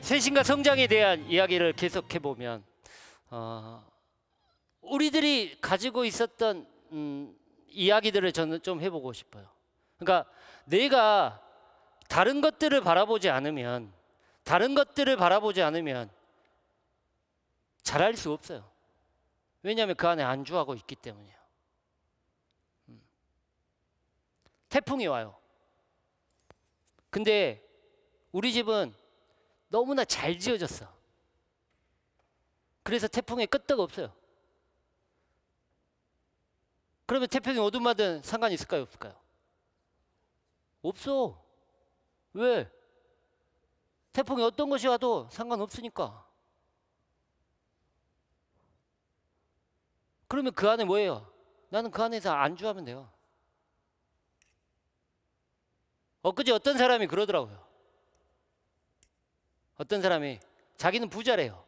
쇄신과 성장에 대한 이야기를 계속해 보면 우리들이 가지고 있었던 이야기들을 저는 좀 해보고 싶어요. 그러니까 내가 다른 것들을 바라보지 않으면 잘할 수 없어요. 왜냐하면 그 안에 안주하고 있기 때문이에요. 태풍이 와요. 근데 우리 집은 너무나 잘 지어졌어. 그래서 태풍에 끄떡 없어요. 그러면 태풍이 오든 마든 상관이 있을까요, 없을까요? 없어. 왜? 태풍이 어떤 것이 와도 상관없으니까. 그러면 그 안에 뭐예요? 나는 그 안에서 안주하면 돼요. 엊그제 어떤 사람이 그러더라고요. 어떤 사람이 자기는 부자래요.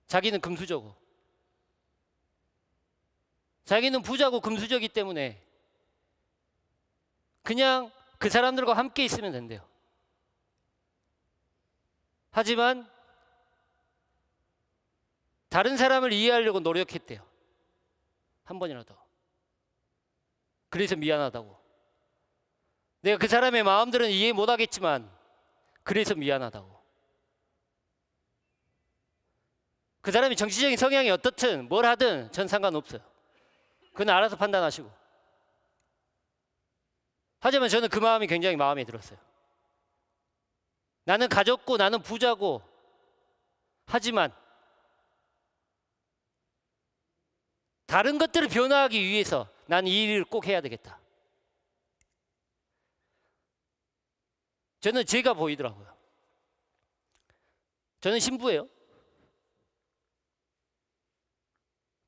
자기는 금수저고. 자기는 부자고 금수저이기 때문에 그냥 그 사람들과 함께 있으면 된대요. 하지만 다른 사람을 이해하려고 노력했대요. 한 번이라도. 그래서 미안하다고. 내가 그 사람의 마음들은 이해 못하겠지만 그래서 미안하다고. 그 사람이 정치적인 성향이 어떻든 뭘 하든 전 상관없어요. 그건 알아서 판단하시고. 하지만 저는 그 마음이 굉장히 마음에 들었어요. 나는 가졌고 나는 부자고 하지만 다른 것들을 변화하기 위해서 난 이 일을 꼭 해야 되겠다. 저는 제가 보이더라고요. 저는 신부예요.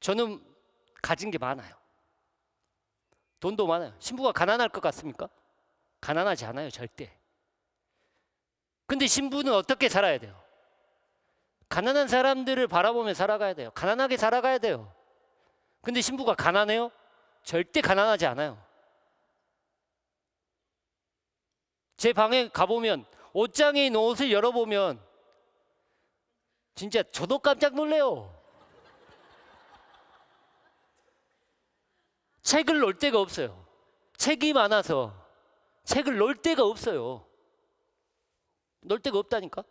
저는 가진 게 많아요. 돈도 많아요. 신부가 가난할 것 같습니까? 가난하지 않아요, 절대. 근데 신부는 어떻게 살아야 돼요? 가난한 사람들을 바라보며 살아가야 돼요. 가난하게 살아가야 돼요. 근데 신부가 가난해요? 절대 가난하지 않아요. 제 방에 가보면 옷장에 있는 옷을 열어보면 진짜 저도 깜짝 놀래요. 책을 놓을 데가 없어요. 책이 많아서 책을 놓을 데가 없어요. 놓을 데가 없다니까.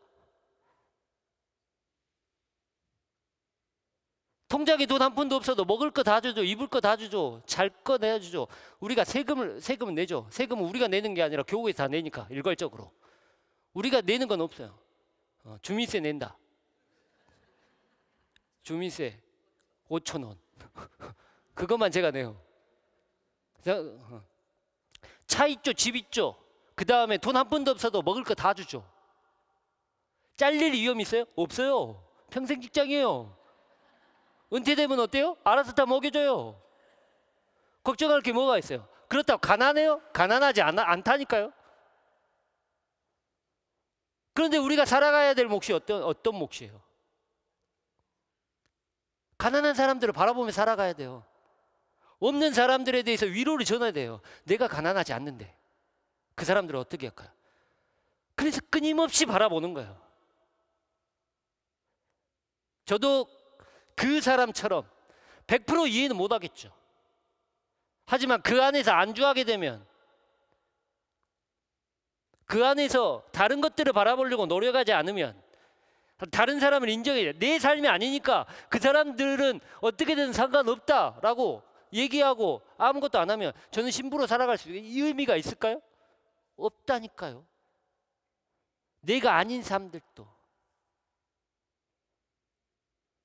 통장에 돈 한 푼도 없어도 먹을 거 다 주죠. 입을 거 다 주죠. 잘 거 내주죠. 우리가 세금은 내죠. 세금은 우리가 내는 게 아니라 교육에서 다 내니까 일괄적으로. 우리가 내는 건 없어요. 주민세 낸다. 주민세 5,000원. 그것만 제가 내요. 차 있죠, 집 있죠. 그 다음에 돈 한 푼도 없어도 먹을 거 다 주죠. 잘릴 위험 있어요? 없어요. 평생 직장이에요. 은퇴되면 어때요? 알아서 다 먹여줘요. 걱정할 게 뭐가 있어요? 그렇다고 가난해요? 가난하지 않다니까요. 그런데 우리가 살아가야 될 몫이 어떤 몫이에요? 가난한 사람들을 바라보며 살아가야 돼요. 없는 사람들에 대해서 위로를 전해야 돼요. 내가 가난하지 않는데 그 사람들을 어떻게 할까요? 그래서 끊임없이 바라보는 거예요. 저도 그 사람처럼 100% 이해는 못하겠죠. 하지만 그 안에서 안주하게 되면, 그 안에서 다른 것들을 바라보려고 노력하지 않으면, 다른 사람을 인정해야 돼. 내 삶이 아니니까 그 사람들은 어떻게든 상관없다라고 얘기하고 아무것도 안 하면 저는 신부로 살아갈 수 있는 이 의미가 있을까요? 없다니까요. 내가 아닌 사람들도.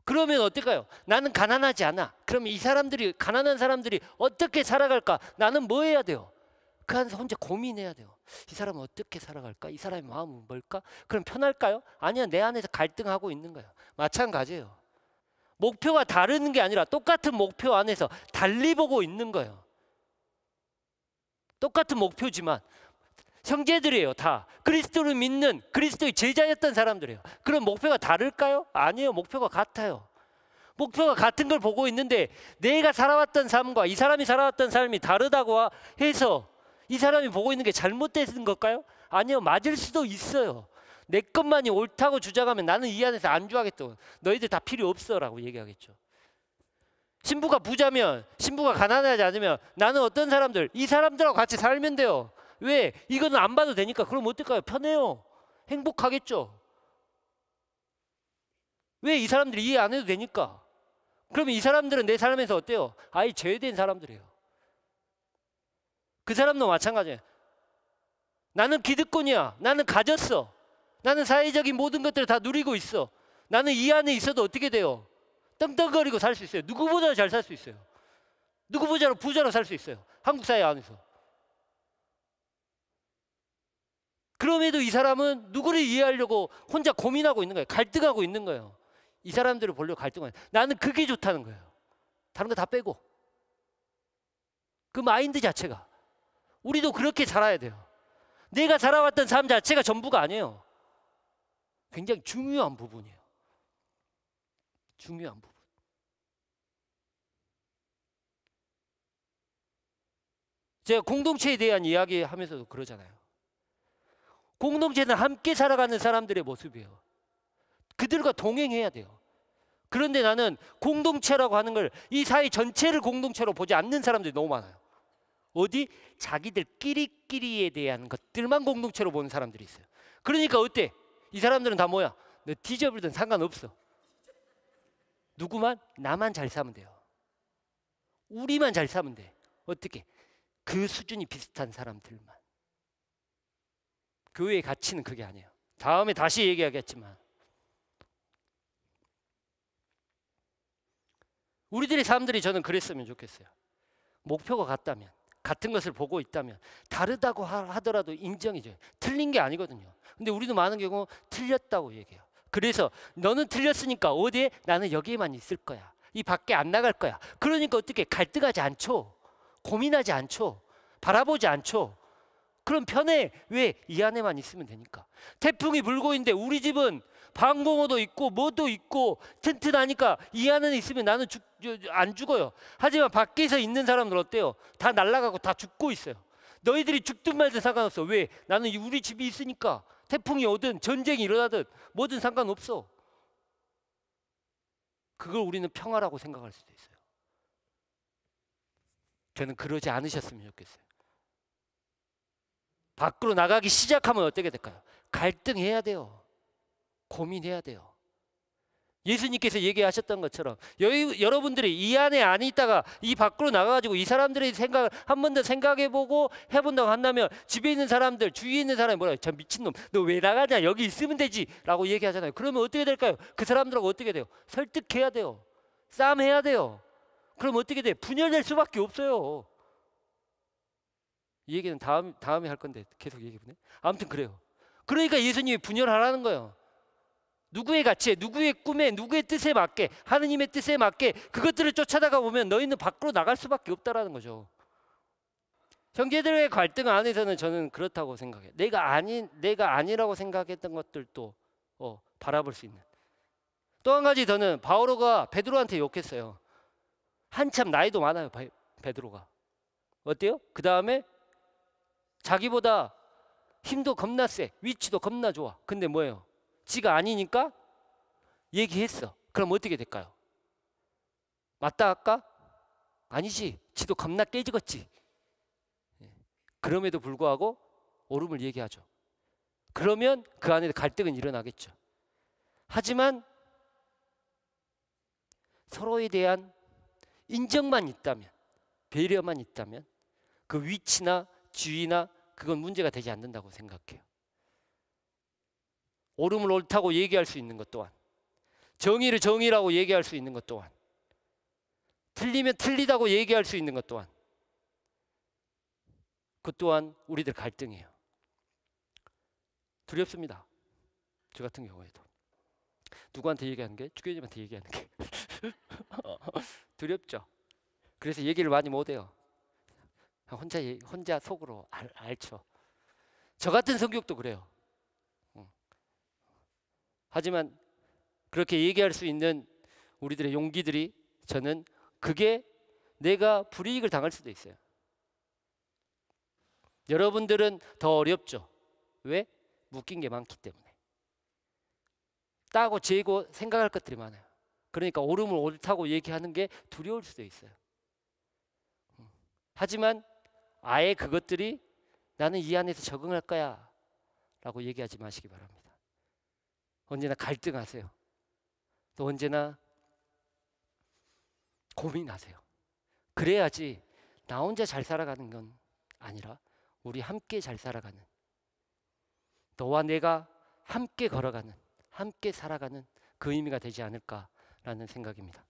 그러면 어떨까요? 나는 가난하지 않아. 그러면 이 사람들이, 가난한 사람들이 어떻게 살아갈까? 나는 뭐 해야 돼요? 그 안에서 혼자 고민해야 돼요. 이 사람은 어떻게 살아갈까? 이 사람의 마음은 뭘까? 그럼 편할까요? 아니야, 내 안에서 갈등하고 있는 거예요. 마찬가지예요. 목표가 다른 게 아니라 똑같은 목표 안에서 달리 보고 있는 거예요. 똑같은 목표지만 형제들이에요. 다 그리스도를 믿는 그리스도의 제자였던 사람들이에요. 그럼 목표가 다를까요? 아니에요. 목표가 같아요. 목표가 같은 걸 보고 있는데 내가 살아왔던 삶과 이 사람이 살아왔던 삶이 다르다고 해서 이 사람이 보고 있는 게 잘못된 걸까요? 아니요. 맞을 수도 있어요. 내 것만이 옳다고 주장하면 나는 이 안에서 안주하겠다. 너희들 다 필요 없어라고 얘기하겠죠. 신부가 부자면, 신부가 가난하지 않으면 나는 어떤 사람들, 이 사람들하고 같이 살면 돼요. 왜? 이거는 안 봐도 되니까. 그럼 어떨까요? 편해요. 행복하겠죠. 왜? 이 사람들이 이해 안 해도 되니까. 그러면 이 사람들은 내 삶에서 어때요? 아예 제외된 사람들이에요. 그 사람도 마찬가지예요. 나는 기득권이야. 나는 가졌어. 나는 사회적인 모든 것들을 다 누리고 있어. 나는 이 안에 있어도 어떻게 돼요? 떵떵거리고 살 수 있어요. 누구보다 잘 살 수 있어요. 누구보다 부자로 살 수 있어요. 한국 사회 안에서. 그럼에도 이 사람은 누구를 이해하려고 혼자 고민하고 있는 거예요. 갈등하고 있는 거예요. 이 사람들을 보려고 갈등하는 거예요. 나는 그게 좋다는 거예요. 다른 거 다 빼고. 그 마인드 자체가. 우리도 그렇게 살아야 돼요. 내가 살아왔던 삶 자체가 전부가 아니에요. 굉장히 중요한 부분이에요. 중요한 부분. 제가 공동체에 대한 이야기 하면서도 그러잖아요. 공동체는 함께 살아가는 사람들의 모습이에요. 그들과 동행해야 돼요. 그런데 나는 공동체라고 하는 걸 이 사회 전체를 공동체로 보지 않는 사람들이 너무 많아요. 어디? 자기들 끼리끼리에 대한 것들만 공동체로 보는 사람들이 있어요. 그러니까 어때? 이 사람들은 다 뭐야? 너 뒤져버리든 상관없어. 누구만? 나만 잘 사면 돼요. 우리만 잘 사면 돼. 어떻게? 그 수준이 비슷한 사람들만. 교회의 가치는 그게 아니에요. 다음에 다시 얘기하겠지만 우리들의 삶들이 저는 그랬으면 좋겠어요. 목표가 같다면, 같은 것을 보고 있다면 다르다고 하더라도 인정이죠. 틀린 게 아니거든요. 근데 우리도 많은 경우 틀렸다고 얘기해요. 그래서 너는 틀렸으니까 어디에? 나는 여기에만 있을 거야. 이 밖에 안 나갈 거야. 그러니까 어떻게? 갈등하지 않죠. 고민하지 않죠. 바라보지 않죠. 그럼 편해. 왜? 이 안에만 있으면 되니까. 태풍이 불고 있는데 우리 집은 방공호도 있고 뭐도 있고 튼튼하니까 이 안에 있으면 나는 안 죽어요. 하지만 밖에서 있는 사람들 어때요? 다 날아가고 다 죽고 있어요. 너희들이 죽든 말든 상관없어. 왜? 나는 우리 집이 있으니까. 태풍이 오든 전쟁이 일어나든 뭐든 상관없어. 그걸 우리는 평화라고 생각할 수도 있어요. 저는 그러지 않으셨으면 좋겠어요. 밖으로 나가기 시작하면 어떻게 될까요? 갈등해야 돼요. 고민해야 돼요. 예수님께서 얘기하셨던 것처럼 여러분들이 이 안에 안 있다가 이 밖으로 나가가지고 이 사람들의 생각을 한 번 더 생각해보고 해본다고 한다면 집에 있는 사람들, 주위에 있는 사람이 뭐라 해요? 저 미친놈, 너 왜 나가냐? 여기 있으면 되지 라고 얘기하잖아요. 그러면 어떻게 될까요? 그 사람들하고 어떻게 돼요? 설득해야 돼요. 싸움해야 돼요. 그럼 어떻게 돼요? 분열될 수밖에 없어요. 이 얘기는 다음에 할 건데 계속 얘기해보네. 아무튼 그래요. 그러니까 예수님이 분열하라는 거예요. 누구의 가치에, 누구의 꿈에, 누구의 뜻에 맞게, 하느님의 뜻에 맞게 그것들을 쫓아다가 보면 너희는 밖으로 나갈 수밖에 없다라는 거죠. 형제들의 갈등 안에서는 저는 그렇다고 생각해요. 내가 아니라고 생각했던 것들도 바라볼 수 있는. 또 한 가지 더는 바오로가 베드로한테 욕했어요. 한참 나이도 많아요. 베드로가. 어때요? 그 다음에 자기보다 힘도 겁나 세, 위치도 겁나 좋아. 근데 뭐예요? 지가 아니니까 얘기했어. 그럼 어떻게 될까요? 맞다 할까? 아니지. 지도 겁나 깨지겠지. 그럼에도 불구하고 옳음을 얘기하죠. 그러면 그 안에 갈등은 일어나겠죠. 하지만 서로에 대한 인정만 있다면, 배려만 있다면 그 위치나 지위나 그건 문제가 되지 않는다고 생각해요. 옳음을 옳다고 얘기할 수 있는 것 또한, 정의를 정의라고 얘기할 수 있는 것 또한, 틀리면 틀리다고 얘기할 수 있는 것 또한, 그 또한 우리들 갈등이에요. 두렵습니다. 저 같은 경우에도 누구한테 얘기하는 게? 주교님한테 얘기하는 게 두렵죠. 그래서 얘기를 많이 못해요. 혼자 속으로 알죠. 저 같은 성격도 그래요. 하지만 그렇게 얘기할 수 있는 우리들의 용기들이, 저는 그게 내가 불이익을 당할 수도 있어요. 여러분들은 더 어렵죠. 왜? 묶인 게 많기 때문에. 따고 재고 생각할 것들이 많아요. 그러니까 옳음을 옳다고 얘기하는 게 두려울 수도 있어요. 하지만 아예 그것들이 나는 이 안에서 적응할 거야 라고 얘기하지 마시기 바랍니다. 언제나 갈등하세요. 또 언제나 고민하세요. 그래야지 나 혼자 잘 살아가는 건 아니라 우리 함께 잘 살아가는, 너와 내가 함께 걸어가는, 함께 살아가는 그 의미가 되지 않을까라는 생각입니다.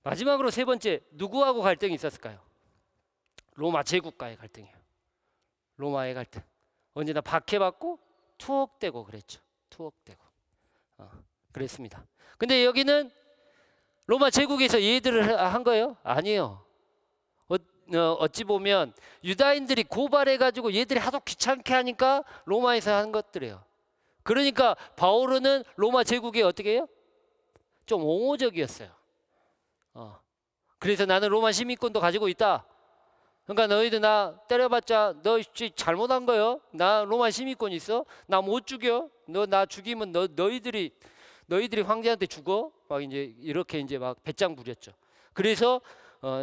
마지막으로 세 번째, 누구하고 갈등이 있었을까요? 로마 제국과의 갈등이에요. 로마의 갈등. 언제나 박해받고 투옥되고 그랬죠. 투옥되고 그랬습니다. 근데 여기는 로마 제국에서 얘들을 한 거예요? 아니에요. 어찌 보면 유다인들이 고발해가지고 얘들이 하도 귀찮게 하니까 로마에서 한 것들이에요. 그러니까 바오로는 로마 제국에 어떻게 해요? 좀 옹호적이었어요. 그래서 나는 로마 시민권도 가지고 있다. 그러니까 너희들 나 때려봤자 너 잘못한 거요. 나 로마 시민권 있어. 나 못 죽여. 너 나 죽이면 너희들이 황제한테 죽어. 막 이제 이렇게 이제 막 배짱 부렸죠. 그래서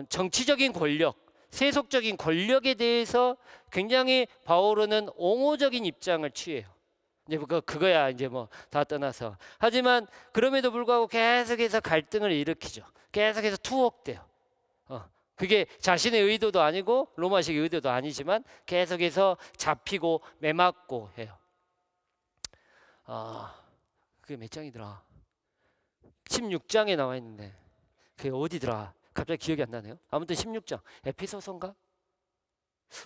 정치적인 권력, 세속적인 권력에 대해서 굉장히 바오로는 옹호적인 입장을 취해요. 이제 그거야 이제 뭐 다 떠나서. 하지만 그럼에도 불구하고 계속해서 갈등을 일으키죠. 계속해서 투옥돼요. 그게 자신의 의도도 아니고 로마식 의도도 아니지만 계속해서 잡히고 매맞고 해요. 그게 몇 장이더라? 16장에 나와 있는데 그게 어디더라? 갑자기 기억이 안 나네요. 아무튼 16장 에베소서인가?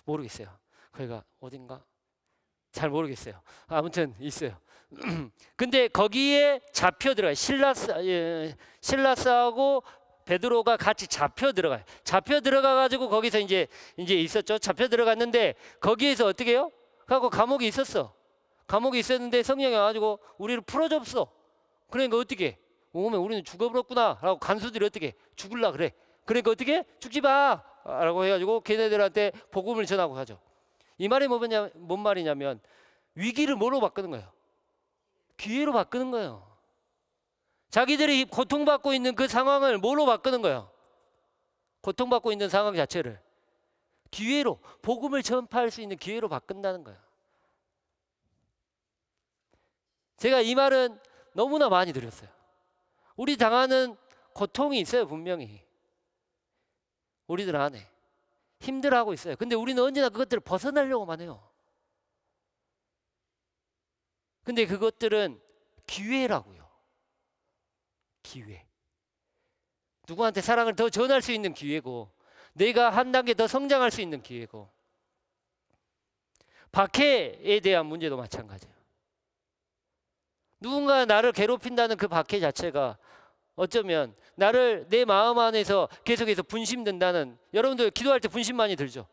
모르겠어요. 거기가 어딘가? 잘 모르겠어요. 아무튼 있어요. 근데 거기에 잡혀 들어가요. 실라스하고 베드로가 같이 잡혀 들어가요. 잡혀 들어가 가지고 거기서 이제 있었죠. 잡혀 들어갔는데 거기에서 어떻게 해요? 하고 감옥에 있었어. 감옥에 있었는데 성령이 와가지고 우리를 풀어줬어. 그러니까 어떻게? 오면 우리는 죽어버렸구나 라고 간수들이 어떻게? 죽을라 그래. 그러니까 어떻게? 죽지 마 라고 해가지고 걔네들한테 복음을 전하고 가죠. 이 말이 뭔 말이냐면 위기를 뭐로 바꾸는 거예요? 기회로 바꾸는 거예요. 자기들이 고통받고 있는 그 상황을 뭐로 바꾸는 거예요? 고통받고 있는 상황 자체를 기회로, 복음을 전파할 수 있는 기회로 바꾼다는 거예요. 제가 이 말은 너무나 많이 드렸어요. 우리 당하는 고통이 있어요. 분명히 우리들 안에 힘들어하고 있어요. 근데 우리는 언제나 그것들을 벗어나려고만 해요. 근데 그것들은 기회라고요. 기회. 누구한테 사랑을 더 전할 수 있는 기회고, 내가 한 단계 더 성장할 수 있는 기회고, 박해에 대한 문제도 마찬가지예요. 누군가 나를 괴롭힌다는 그 박해 자체가 어쩌면 나를 내 마음 안에서 계속해서 분심된다는, 여러분들 기도할 때 분심 많이 들죠?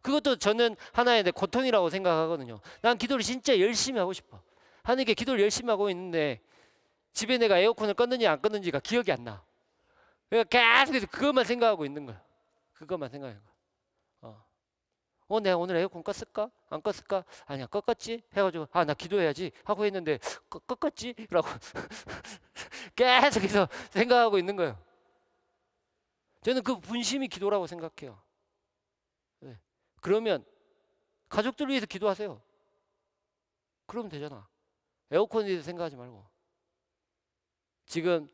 그것도 저는 하나의 내 고통이라고 생각하거든요. 난 기도를 진짜 열심히 하고 싶어. 하나님께 기도를 열심히 하고 있는데 집에 내가 에어컨을 껐는지 안 껐는지가 기억이 안 나. 그러니까 계속해서 그것만 생각하고 있는 거야. 그것만 생각하는 거야. 내가 오늘 에어컨 껐을까? 안 껐을까? 아니야, 껐겠지? 해가지고 나 기도해야지 하고 했는데 껐겠지? 라고 계속해서 생각하고 있는 거예요. 저는 그 분심이 기도라고 생각해요. 네. 그러면 가족들 위해서 기도하세요. 그러면 되잖아. 에어컨에 대해서 생각하지 말고. 지금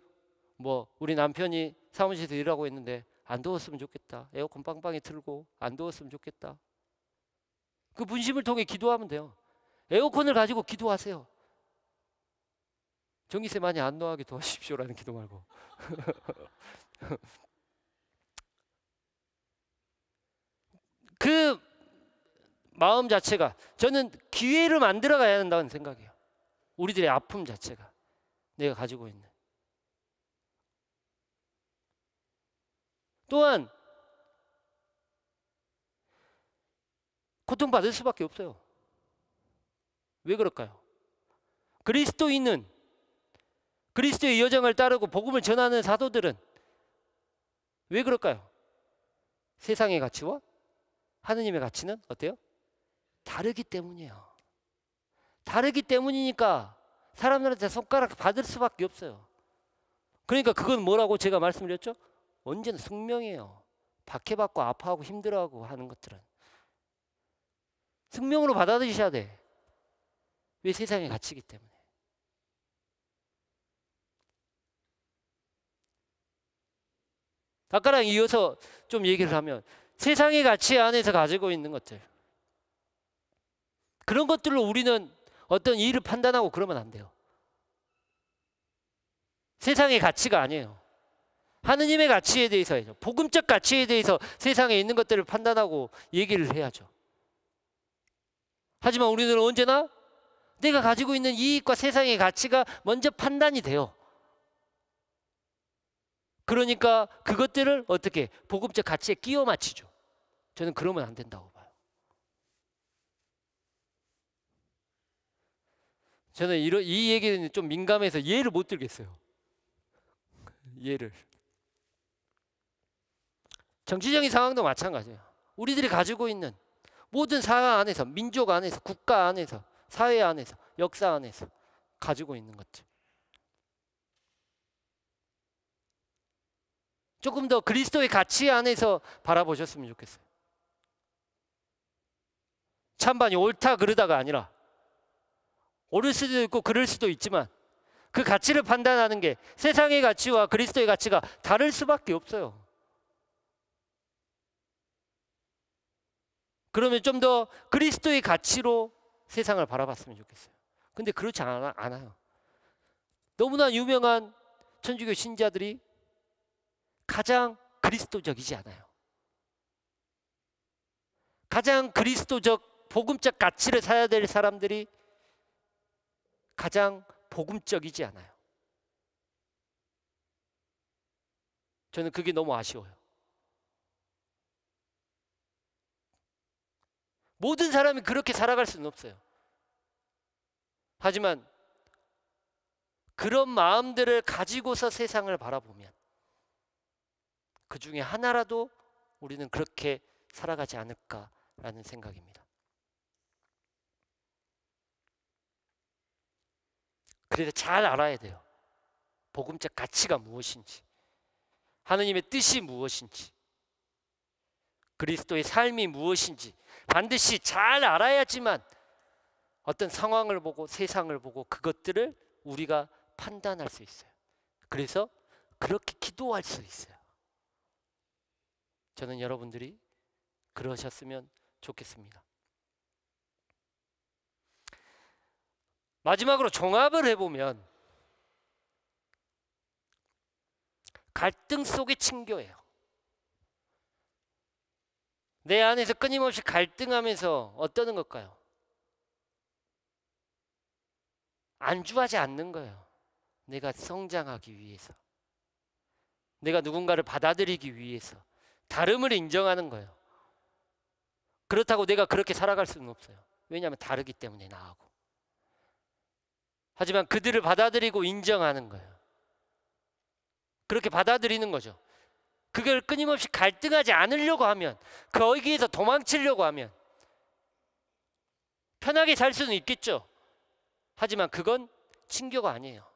뭐 우리 남편이 사무실에서 일하고 있는데 안 더웠으면 좋겠다. 에어컨 빵빵히 틀고 안 더웠으면 좋겠다. 그 분심을 통해 기도하면 돼요. 에어컨을 가지고 기도하세요. 전기세 많이 안 나가게 도와주십시오라는 기도 말고. 그 마음 자체가 저는 기회를 만들어 가야 한다는 생각이에요. 우리들의 아픔 자체가 내가 가지고 있는. 또한 고통받을 수밖에 없어요. 왜 그럴까요? 그리스도인은, 그리스도의 여정을 따르고 복음을 전하는 사도들은 왜 그럴까요? 세상의 가치와 하느님의 가치는 어때요? 다르기 때문이에요. 다르기 때문이니까 사람들한테 손가락 받을 수밖에 없어요. 그러니까 그건 뭐라고 제가 말씀드렸죠? 언제나 숙명이에요. 박해받고 아파하고 힘들어하고 하는 것들은 숙명으로 받아들이셔야 돼. 왜? 세상의 가치이기 때문에. 아까랑 이어서 좀 얘기를 하면 세상의 가치 안에서 가지고 있는 것들, 그런 것들로 우리는 어떤 일을 판단하고 그러면 안 돼요. 세상의 가치가 아니에요. 하느님의 가치에 대해서 해야죠. 복음적 가치에 대해서 세상에 있는 것들을 판단하고 얘기를 해야죠. 하지만 우리는 언제나 내가 가지고 있는 이익과 세상의 가치가 먼저 판단이 돼요. 그러니까 그것들을 어떻게 복음적 가치에 끼워 맞추죠. 저는 그러면 안 된다고 봐요. 저는 이 얘기는 좀 민감해서 예를 못 들겠어요. 예를. 정치적인 상황도 마찬가지예요. 우리들이 가지고 있는 모든 사회 안에서, 민족 안에서, 국가 안에서, 사회 안에서, 역사 안에서 가지고 있는 것들. 조금 더 그리스도의 가치 안에서 바라보셨으면 좋겠어요. 찬반이 옳다 그르다가 아니라, 옳을 수도 있고 그럴 수도 있지만 그 가치를 판단하는 게 세상의 가치와 그리스도의 가치가 다를 수밖에 없어요. 그러면 좀 더 그리스도의 가치로 세상을 바라봤으면 좋겠어요. 근데 그렇지 않아요. 너무나 유명한 천주교 신자들이 가장 그리스도적이지 않아요. 가장 그리스도적 복음적 가치를 사야 될 사람들이 가장 복음적이지 않아요. 저는 그게 너무 아쉬워요. 모든 사람이 그렇게 살아갈 수는 없어요. 하지만 그런 마음들을 가지고서 세상을 바라보면 그 중에 하나라도 우리는 그렇게 살아가지 않을까라는 생각입니다. 그래서 잘 알아야 돼요. 복음적 가치가 무엇인지, 하느님의 뜻이 무엇인지, 그리스도의 삶이 무엇인지 반드시 잘 알아야지만 어떤 상황을 보고 세상을 보고 그것들을 우리가 판단할 수 있어요. 그래서 그렇게 기도할 수 있어요. 저는 여러분들이 그러셨으면 좋겠습니다. 마지막으로 종합을 해보면 갈등 속의 친교예요. 내 안에서 끊임없이 갈등하면서 어떠는 걸까요? 안주하지 않는 거예요. 내가 성장하기 위해서, 내가 누군가를 받아들이기 위해서 다름을 인정하는 거예요. 그렇다고 내가 그렇게 살아갈 수는 없어요. 왜냐하면 다르기 때문에 나하고. 하지만 그들을 받아들이고 인정하는 거예요. 그렇게 받아들이는 거죠. 그걸 끊임없이 갈등하지 않으려고 하면, 거기에서 도망치려고 하면 편하게 살 수는 있겠죠. 하지만 그건 친교가 아니에요.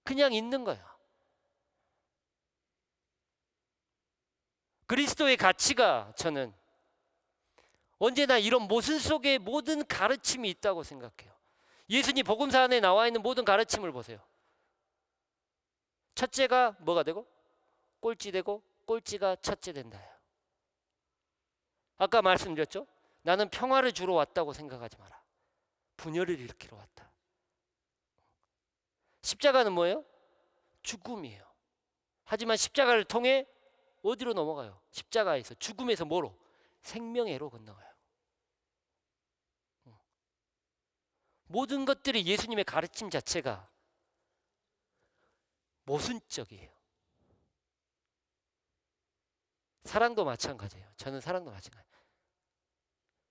그냥 있는 거예요. 그리스도의 가치가 저는 언제나 이런 모순 속에 모든 가르침이 있다고 생각해요. 예수님 복음서 안에 나와 있는 모든 가르침을 보세요. 첫째가 뭐가 되고 꼴찌 되고 꼴찌가 첫째 된다요. 아까 말씀드렸죠? 나는 평화를 주러 왔다고 생각하지 마라. 분열을 일으키러 왔다. 십자가는 뭐예요? 죽음이에요. 하지만 십자가를 통해 어디로 넘어가요? 십자가에서, 죽음에서 뭐로? 생명회로 건너가요. 모든 것들이 예수님의 가르침 자체가 모순적이에요. 사랑도 마찬가지예요. 저는 사랑도 마찬가지예요.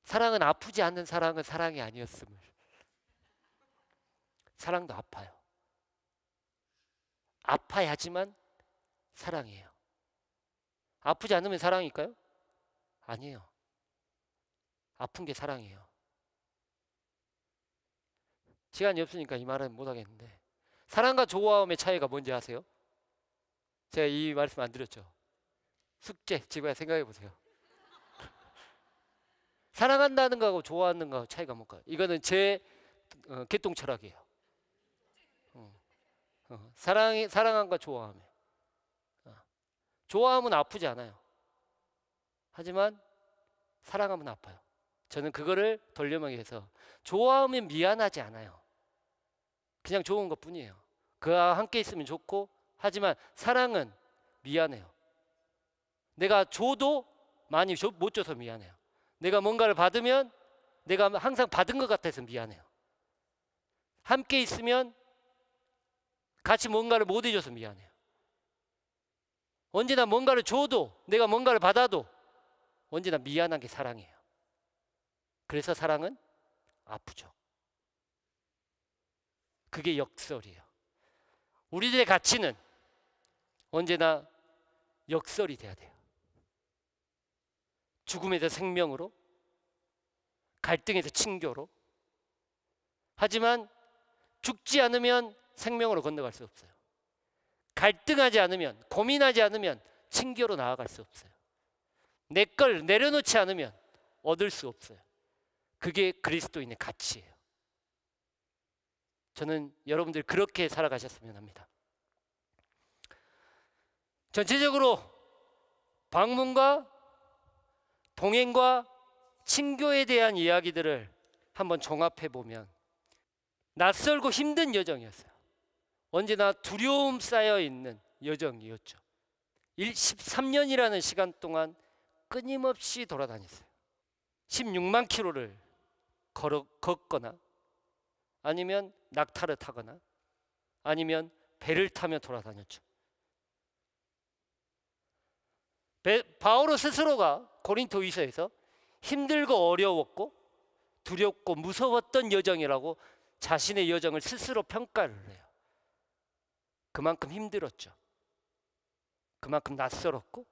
사랑은 아프지 않는 사랑은 사랑이 아니었음을. 사랑도 아파요. 아파야지만 사랑이에요. 아프지 않으면 사랑일까요? 아니에요. 아픈 게 사랑이에요. 시간이 없으니까 이 말은 못 하겠는데, 사랑과 좋아함의 차이가 뭔지 아세요? 제가 이 말씀 안 드렸죠? 숙제 집에 생각해 보세요. 사랑한다는 거하고 좋아하는 거하고 차이가 뭘까요? 이거는 제 개똥 철학이에요. 사랑함과 좋아함. 좋아함은 아프지 않아요. 하지만 사랑하면 아파요. 저는 그거를 돌려막기 위해서, 좋아하면 미안하지 않아요. 그냥 좋은 것 뿐이에요. 그와 함께 있으면 좋고, 하지만 사랑은 미안해요. 내가 줘도 많이 못 줘서 미안해요. 내가 뭔가를 받으면 내가 항상 받은 것 같아서 미안해요. 함께 있으면 같이 뭔가를 못 해줘서 미안해요. 언제나 뭔가를 줘도, 내가 뭔가를 받아도 언제나 미안한 게 사랑이에요. 그래서 사랑은 아프죠. 그게 역설이에요. 우리들의 가치는 언제나 역설이 돼야 돼요. 죽음에서 생명으로, 갈등에서 친교로. 하지만 죽지 않으면 생명으로 건너갈 수 없어요. 갈등하지 않으면, 고민하지 않으면 친교로 나아갈 수 없어요. 내 걸 내려놓지 않으면 얻을 수 없어요. 그게 그리스도인의 가치예요. 저는 여러분들이 그렇게 살아가셨으면 합니다. 전체적으로 방문과 동행과 친교에 대한 이야기들을 한번 종합해 보면 낯설고 힘든 여정이었어요. 언제나 두려움 쌓여 있는 여정이었죠. 13년이라는 시간 동안 끊임없이 돌아다녔어요. 16만 킬로를 걷거나, 아니면 낙타를 타거나, 아니면 배를 타며 돌아다녔죠. 바오로 스스로가 고린토후서에서 힘들고 어려웠고 두렵고 무서웠던 여정이라고 자신의 여정을 스스로 평가를 해요. 그만큼 힘들었죠. 그만큼 낯설었고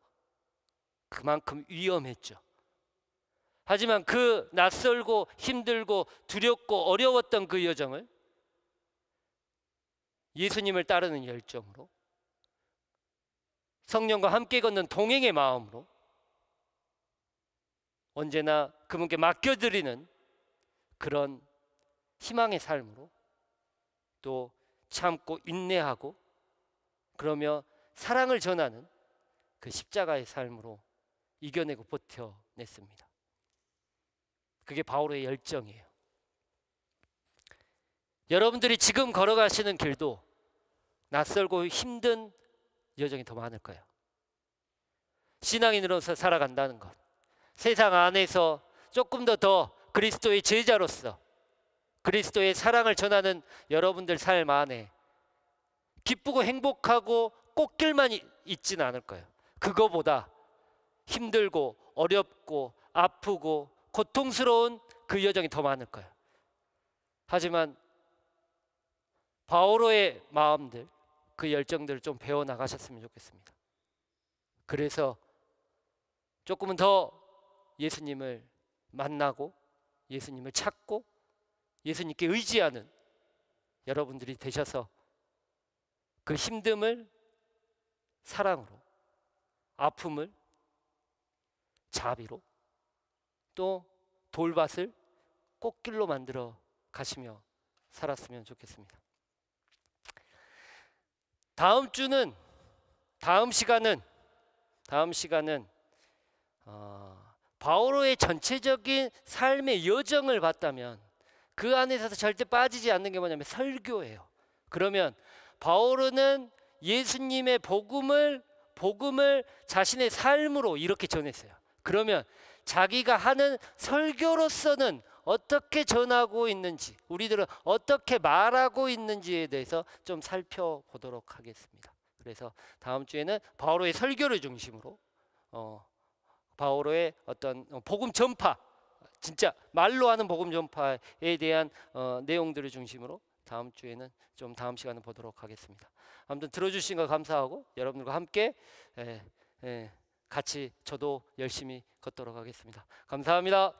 그만큼 위험했죠. 하지만 그 낯설고 힘들고 두렵고 어려웠던 그 여정을 예수님을 따르는 열정으로, 성령과 함께 걷는 동행의 마음으로, 언제나 그분께 맡겨드리는 그런 희망의 삶으로, 또 참고 인내하고 그러며 사랑을 전하는 그 십자가의 삶으로 이겨내고 버텨냈습니다. 그게 바오로의 열정이에요. 여러분들이 지금 걸어가시는 길도 낯설고 힘든 여정이 더 많을 거예요. 신앙인으로서 살아간다는 것, 세상 안에서 조금 더 그리스도의 제자로서 그리스도의 사랑을 전하는 여러분들 삶 안에 기쁘고 행복하고 꽃길만 있지는 않을 거예요. 그거보다 힘들고 어렵고 아프고 고통스러운 그 여정이 더 많을 거예요. 하지만 바오로의 마음들, 그 열정들을 좀 배워나가셨으면 좋겠습니다. 그래서 조금은 더 예수님을 만나고 예수님을 찾고 예수님께 의지하는 여러분들이 되셔서 그 힘듦을 사랑으로, 아픔을 자비로, 또 돌밭을 꽃길로 만들어 가시며 살았으면 좋겠습니다. 다음 시간은 바오로의 전체적인 삶의 여정을 봤다면 그 안에서 절대 빠지지 않는 게 뭐냐면 설교예요. 그러면 바오로는 예수님의 복음을 자신의 삶으로 이렇게 전했어요. 그러면 자기가 하는 설교로서는 어떻게 전하고 있는지, 우리들은 어떻게 말하고 있는지에 대해서 좀 살펴보도록 하겠습니다. 그래서 다음 주에는 바오로의 설교를 중심으로 바오로의 어떤 복음 전파, 진짜 말로 하는 복음 전파에 대한 내용들을 중심으로 다음 주에는 좀 다음 시간에 보도록 하겠습니다. 아무튼 들어주신 거 감사하고 여러분들과 함께 같이 저도 열심히 걷도록 하겠습니다. 감사합니다.